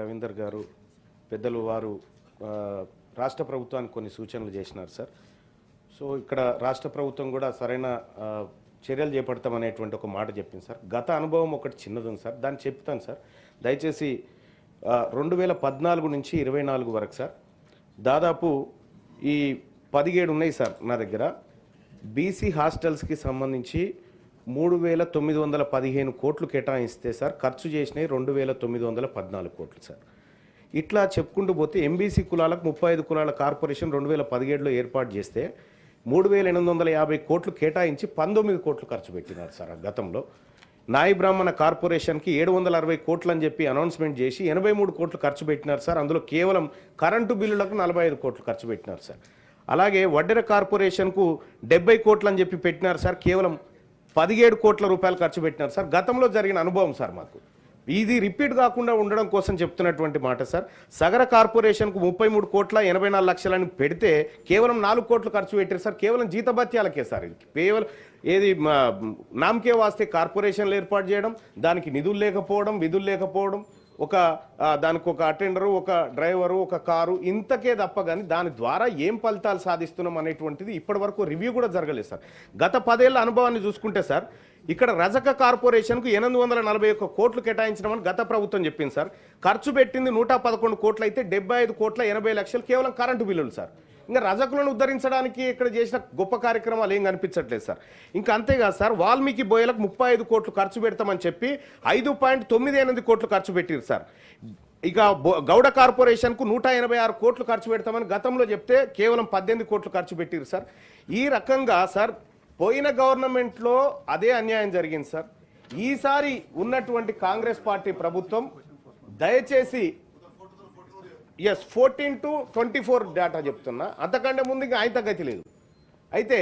రవీందర్ గారు పెద్దలు వారు రాష్ట్ర ప్రభుత్వానికి కొన్ని సూచనలు చేసినారు సార్. సో ఇక్కడ రాష్ట్ర ప్రభుత్వం కూడా సరైన చర్యలు చేపడతామనేటువంటి ఒక మాట చెప్పింది సార్. గత అనుభవం ఒకటి చిన్నది ఉంది సార్, దాన్ని చెప్తాను సార్. దయచేసి 2014 నుంచి 24 వరకు సార్ దాదాపు ఈ 17 ఉన్నాయి సార్ నా దగ్గర. బీసీ హాస్టల్స్కి సంబంధించి 3,915 కోట్లు కేటాయిస్తే సార్ ఖర్చు చేసినవి 2,914 కోట్లు సార్. ఇట్లా చెప్పుకుంటూ పోతే ఎంబీసీ కులాలకు 35 కులాల కార్పొరేషన్ 2017లో ఏర్పాటు చేస్తే 3,850 కోట్లు కేటాయించి 19 కోట్లు ఖర్చు పెట్టినారు సార్. గతంలో నాయి బ్రాహ్మణ కార్పొరేషన్కి 760 కోట్లు అని చెప్పి అనౌన్స్మెంట్ చేసి 83 కోట్లు ఖర్చు పెట్టినారు సార్. అందులో కేవలం కరెంటు బిల్లులకు 45 కోట్లు ఖర్చు పెట్టినారు సార్. అలాగే వడ్డెర కార్పొరేషన్కు 70 కోట్లు అని చెప్పి పెట్టినారు సార్. కేవలం 17 కోట్ల రూపాయలు ఖర్చు పెట్టినారు సార్. గతంలో జరిగిన అనుభవం సార్ మాకు. ఇది రిపీట్ కాకుండా ఉండడం కోసం చెప్తున్నటువంటి మాట సార్. సగర కార్పొరేషన్కు 33 కోట్ల 84 లక్షలని పెడితే కేవలం 4 కోట్లు ఖర్చు పెట్టారు సార్. కేవలం జీతభత్యాలకే సార్. ఇది కేవలం ఏది నామకే వాస్తే కార్పొరేషన్లు ఏర్పాటు చేయడం, దానికి నిధులు లేకపోవడం, విధులు లేకపోవడం, దానికి ఒక అటెండరు, ఒక డ్రైవరు, ఒక కారు, ఇంతకే తప్ప కానీ దాని ద్వారా ఏం ఫలితాలు సాధిస్తున్నాం అనేటువంటిది ఇప్పటి వరకు రివ్యూ కూడా జరగలేదు సార్. గత 10 ఏళ్ల అనుభవాన్ని చూసుకుంటే సార్ ఇక్కడ రజక కార్పొరేషన్కు 841 కోట్లు కేటాయించడం గత ప్రభుత్వం చెప్పింది సార్. ఖర్చు పెట్టింది 111 కోట్లు అయితే 75 కోట్ల 80 లక్షలు కేవలం కరెంటు బిల్లులు సార్. ఇంకా రజకులను ఉద్ధరించడానికి ఇక్కడ చేసిన గొప్ప కార్యక్రమాలు ఏం కనిపించట్లేదు సార్. ఇంకా అంతేకాదు సార్, వాల్మీకి బోయలకు 35 కోట్లు ఖర్చు పెడతామని చెప్పి 5.98 కోట్లు ఖర్చు పెట్టారు సార్. ఇక గౌడ కార్పొరేషన్కు 186 కోట్లు ఖర్చు పెడతామని గతంలో చెప్తే కేవలం 18 కోట్లు ఖర్చు పెట్టారు సార్. ఈ రకంగా సార్ పోయిన గవర్నమెంట్లో అదే అన్యాయం జరిగింది సార్. ఈసారి ఉన్నటువంటి కాంగ్రెస్ పార్టీ ప్రభుత్వం దయచేసి 14 to 24 డేటా చెప్తున్నా, అంతకంటే ముందు ఇంకా ఆయన తగ్గతి లేదు. అయితే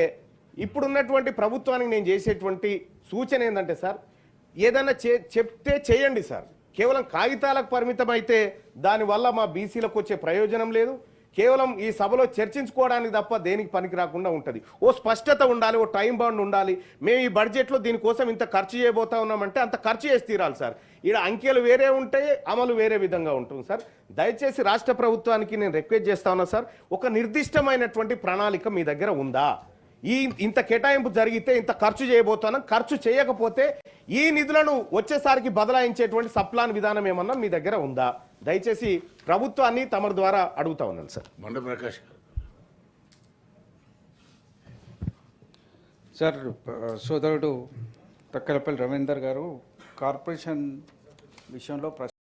ఇప్పుడున్నటువంటి ప్రభుత్వానికి నేను చేసేటువంటి సూచన ఏంటంటే సార్, ఏదైనా చెప్తే చేయండి సార్. కేవలం కాగితాలకు పరిమితం అయితే దానివల్ల మా బీసీలకు వచ్చే ప్రయోజనం లేదు. కేవలం ఈ సభలో చర్చించుకోవడానికి తప్ప దేనికి పనికి రాకుండా ఉంటుంది. ఓ స్పష్టత ఉండాలి, ఓ టైం బౌండ్ ఉండాలి. మేము ఈ బడ్జెట్లో దీనికోసం ఇంత ఖర్చు చేయబోతా ఉన్నామంటే అంత ఖర్చు చేసి తీరాలి సార్. ఈడ అంకెలు వేరే ఉంటాయి, అమలు వేరే విధంగా ఉంటుంది సార్. దయచేసి రాష్ట్ర ప్రభుత్వానికి నేను రిక్వెస్ట్ చేస్తా ఉన్నా సార్, ఒక నిర్దిష్టమైనటువంటి ప్రణాళిక మీ దగ్గర ఉందా? ఇంత కేటాయింపు జరిగితే ఇంత ఖర్చు చేయబోతున్నాం, ఖర్చు చేయకపోతే ఈ నిధులను వచ్చేసారికి బదలాయించేటువంటి సప్లాన్ విధానం ఏమన్నా మీ దగ్గర ఉందా? దయచేసి ప్రభుత్వాన్ని తమ ద్వారా అడుగుతా ఉన్నాను సార్. బండ ప్రకాష్ సార్, సోదరుడు తక్కలపల్లి రవీందర్ గారు కార్పొరేషన్ విషయంలో